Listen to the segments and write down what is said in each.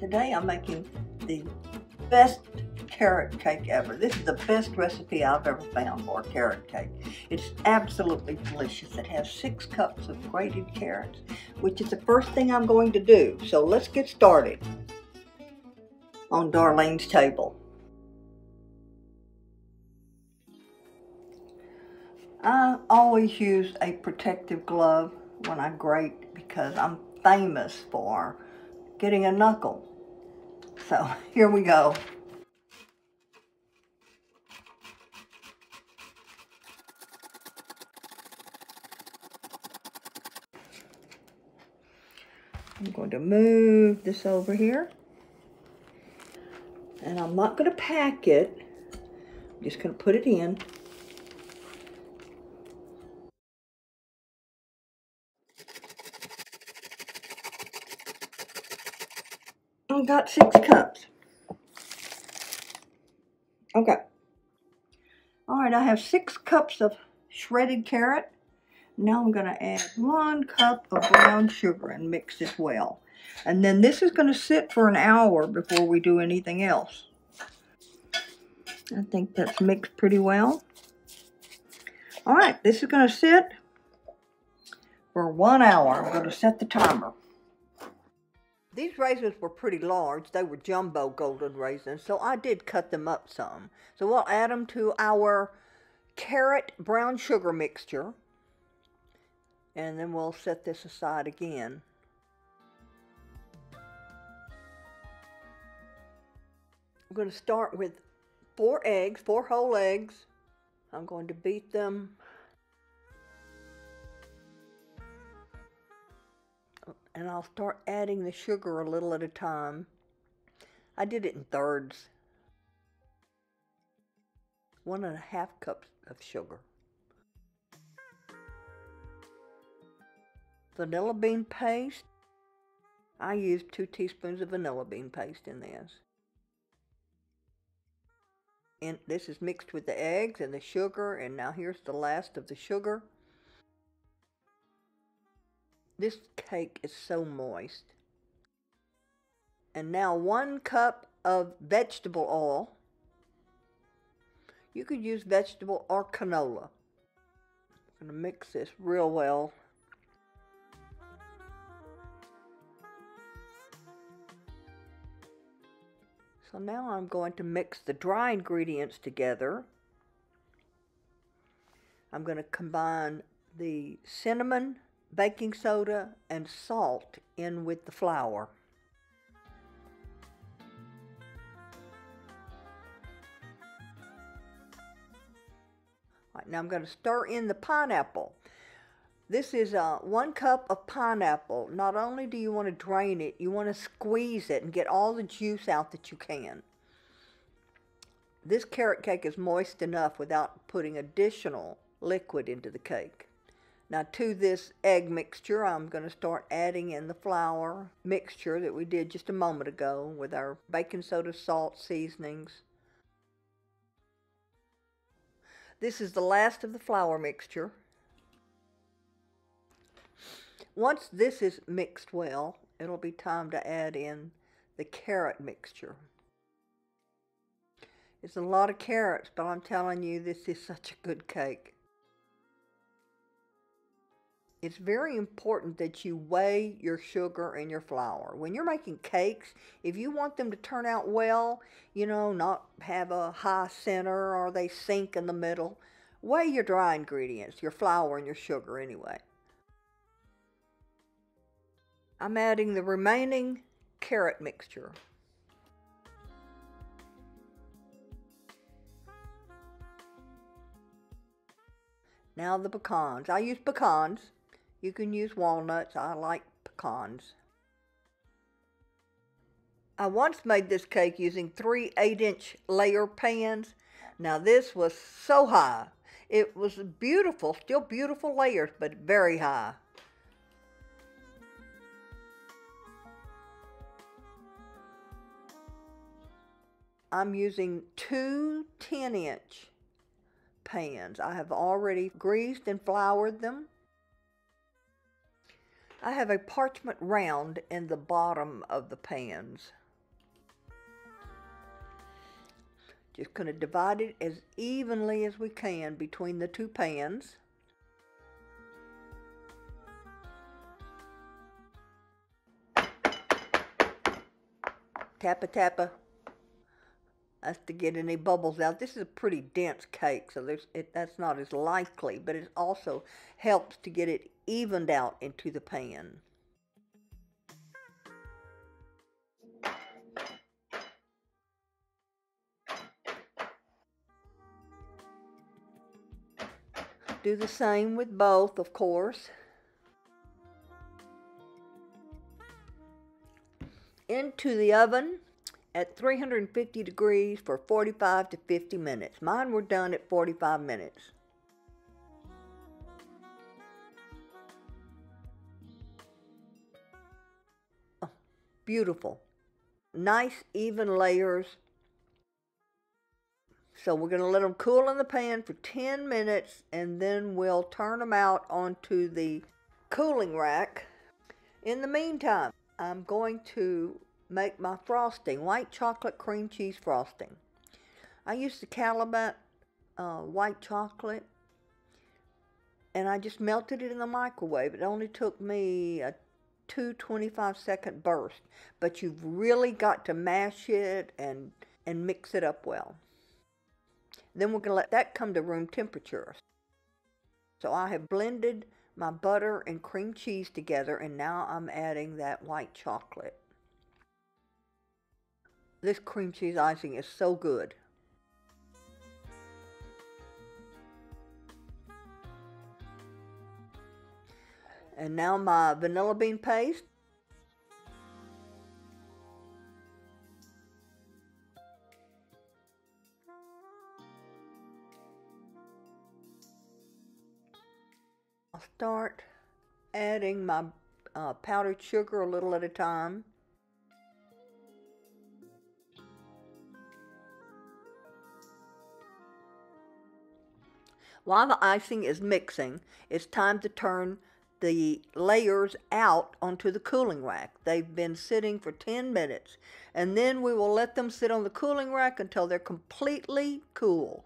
Today I'm making the best carrot cake ever. This is the best recipe I've ever found for a carrot cake. It's absolutely delicious. It has 6 cups of grated carrots, which is the first thing I'm going to do. So let's get started on Darlene's table. I always use a protective glove when I grate because I'm famous for getting a knuckle. So here we go. I'm going to move this over here. And I'm not going to pack it. I'm just going to put it in. I got 6 cups. Okay. All right, I have 6 cups of shredded carrot. Now I'm going to add 1 cup of brown sugar and mix this well. And then this is going to sit for an hour before we do anything else. I think that's mixed pretty well. All right, this is going to sit for 1 hour. I'm going to set the timer. These raisins were pretty large. They were jumbo golden raisins, so I did cut them up some. So we'll add them to our carrot brown sugar mixture, and then we'll set this aside again. I'm going to start with 4 eggs, 4 whole eggs. I'm going to beat them. And I'll start adding the sugar a little at a time. I did it in thirds. 1½ cups of sugar. Vanilla bean paste. I used 2 teaspoons of vanilla bean paste in this. And this is mixed with the eggs and the sugar, and now here's the last of the sugar. This cake is so moist. And now 1 cup of vegetable oil. You could use vegetable or canola. I'm going to mix this real well. So now I'm going to mix the dry ingredients together. I'm going to combine the cinnamon, baking soda, and salt in with the flour. All right, now I'm going to stir in the pineapple. This is 1 cup of pineapple. Not only do you want to drain it, you want to squeeze it and get all the juice out that you can. This carrot cake is moist enough without putting additional liquid into the cake. Now to this egg mixture, I'm going to start adding in the flour mixture that we did just a moment ago with our baking soda, salt, seasonings. This is the last of the flour mixture. Once this is mixed well, it'll be time to add in the carrot mixture. It's a lot of carrots, but I'm telling you, this is such a good cake. It's very important that you weigh your sugar and your flour. When you're making cakes, if you want them to turn out well, you know, not have a high center or they sink in the middle, weigh your dry ingredients, your flour and your sugar anyway. I'm adding the remaining carrot mixture. Now the pecans. I use pecans. You can use walnuts. I like pecans. I once made this cake using 3 8-inch layer pans. Now this was so high. It was beautiful, still beautiful layers, but very high. I'm using 2 10-inch pans. I have already greased and floured them. I have a parchment round in the bottom of the pans. Just going to divide it as evenly as we can between the two pans. Tappa tappa. That's to get any bubbles out. This is a pretty dense cake, so that's not as likely, but it also helps to get it evened out into the pan. Do the same with both, of course. Into the oven at 350 degrees for 45 to 50 minutes. Mine were done at 45 minutes. Oh, beautiful. Nice even layers. So we're going to let them cool in the pan for 10 minutes and then we'll turn them out onto the cooling rack. In the meantime, I'm going to make my frosting, white chocolate cream cheese frosting. I used the Calumet white chocolate and I just melted it in the microwave. It only took me a 2 25-second burst, but you've really got to mash it and mix it up well. Then we're going to let that come to room temperature. So I have blended my butter and cream cheese together, and now I'm adding that white chocolate. This cream cheese icing is so good. And now my vanilla bean paste. I'll start adding my powdered sugar a little at a time. While the icing is mixing, it's time to turn the layers out onto the cooling rack. They've been sitting for 10 minutes, and then we will let them sit on the cooling rack until they're completely cool.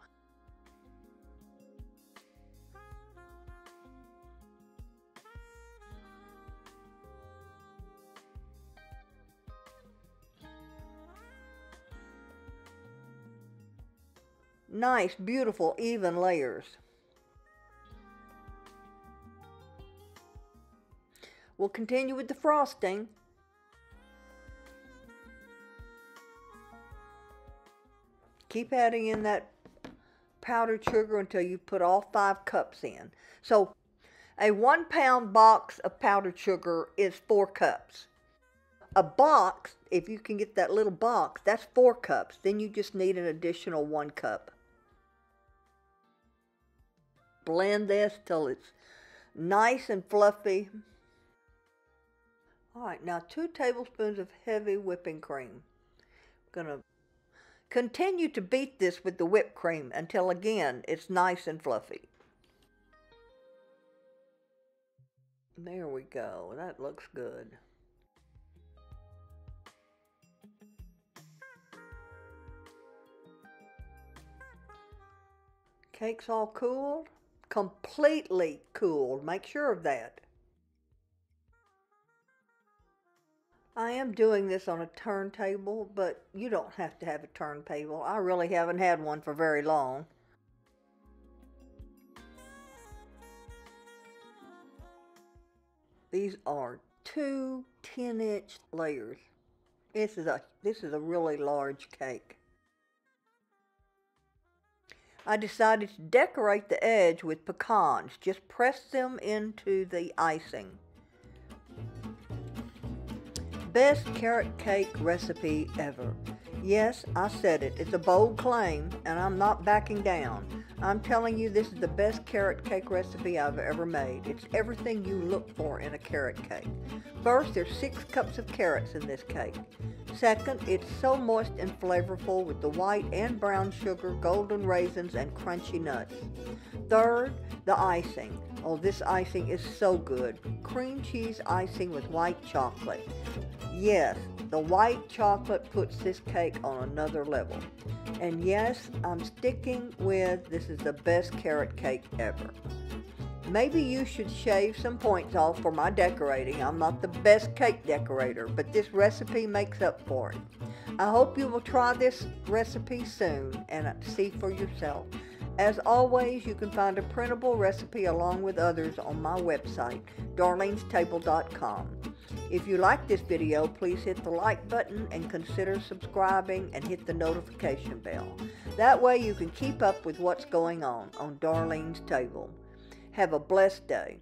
Nice, beautiful, even layers. We'll continue with the frosting. Keep adding in that powdered sugar until you put all 5 cups in. So a 1-pound box of powdered sugar is 4 cups. A box, if you can get that little box, that's 4 cups. Then you just need an additional 1 cup. Blend this till it's nice and fluffy. All right, now 2 tablespoons of heavy whipping cream. I'm going to continue to beat this with the whipped cream until, again, it's nice and fluffy. There we go. That looks good. Cake's all cooled. Completely cooled. Make sure of that. I am doing this on a turntable, but you don't have to have a turntable. I really haven't had one for very long. These are 2 10-inch layers. This is a really large cake. I decided to decorate the edge with pecans. Just press them into the icing. Best carrot cake recipe ever. Yes, I said it. It's a bold claim, and I'm not backing down. I'm telling you, this is the best carrot cake recipe I've ever made. It's everything you look for in a carrot cake. First, there's 6 cups of carrots in this cake. Second, it's so moist and flavorful with the white and brown sugar, golden raisins, and crunchy nuts. Third, the icing. Oh, this icing is so good. Cream cheese icing with white chocolate. Yes, the white chocolate puts this cake on another level. And yes, I'm sticking with this is the best carrot cake ever. Maybe you should shave some points off for my decorating. I'm not the best cake decorator, but this recipe makes up for it. I hope you will try this recipe soon and see for yourself. As always, you can find a printable recipe along with others on my website, darlenestable.com. If you like this video, please hit the like button and consider subscribing and hit the notification bell. That way you can keep up with what's going on Darlene's Table. Have a blessed day.